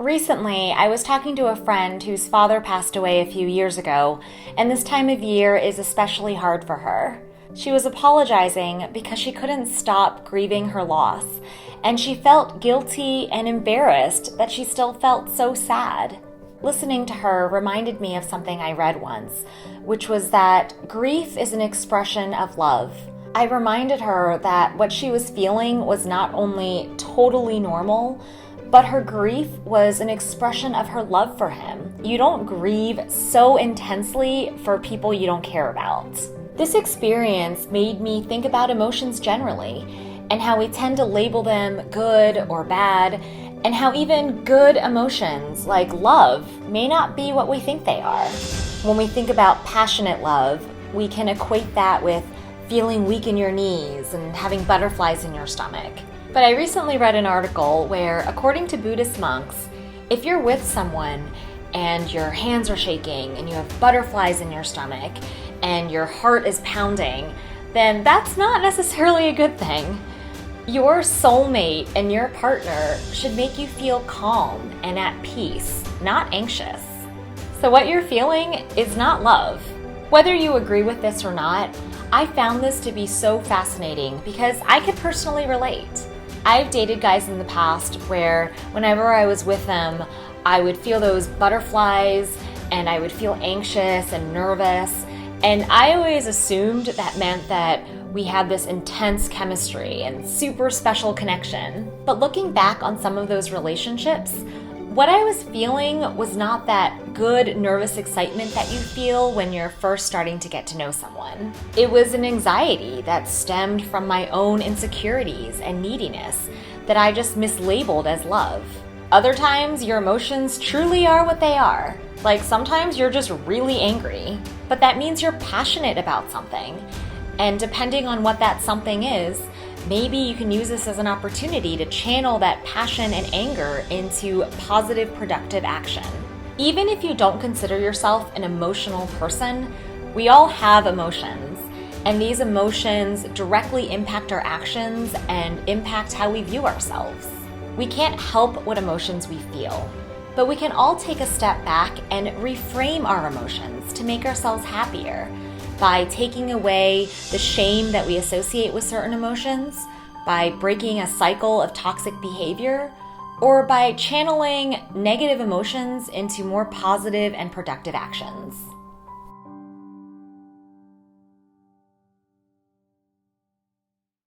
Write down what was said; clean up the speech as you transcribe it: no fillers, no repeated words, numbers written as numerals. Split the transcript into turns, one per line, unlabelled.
Recently, I was talking to a friend whose father passed away a few years ago, and this time of year is especially hard for her. She was apologizing because she couldn't stop grieving her loss, and she felt guilty and embarrassed that she still felt so sad. Listening to her reminded me of something I read once, which was that grief is an expression of love. I reminded her that what she was feeling was not only totally normal, but her grief was an expression of her love for him. You don't grieve so intensely for people you don't care about. This experience made me think about emotions generally, and how we tend to label them good or bad, and how even good emotions like love may not be what we think they are. When we think about passionate love, we can equate that with feeling weak in your knees and having butterflies in your stomach. But I recently read an article where, according to Buddhist monks, if you're with someone and your hands are shaking and you have butterflies in your stomach and your heart is pounding, then that's not necessarily a good thing. Your soulmate and your partner should make you feel calm and at peace, not anxious. So what you're feeling is not love. Whether you agree with this or not, I found this to be so fascinating because I could personally relate. I've dated guys in the past where whenever I was with them, I would feel those butterflies and I would feel anxious and nervous. And I always assumed that meant that we had this intense chemistry and super special connection. But looking back on some of those relationships, what I was feeling was not that good nervous excitement that you feel when you're first starting to get to know someone. It was an anxiety that stemmed from my own insecurities and neediness that I just mislabeled as love. Other times, your emotions truly are what they are. Like sometimes you're just really angry, but that means you're passionate about something. And depending on what that something is, maybe you can use this as an opportunity to channel that passion and anger into positive, productive action. Even if you don't consider yourself an emotional person, we all have emotions, and these emotions directly impact our actions and impact how we view ourselves. We can't help what emotions we feel, but we can all take a step back and reframe our emotions to make ourselves happier by taking away the shame that we associate with certain emotions, by breaking a cycle of toxic behavior, or by channeling negative emotions into more positive and productive actions.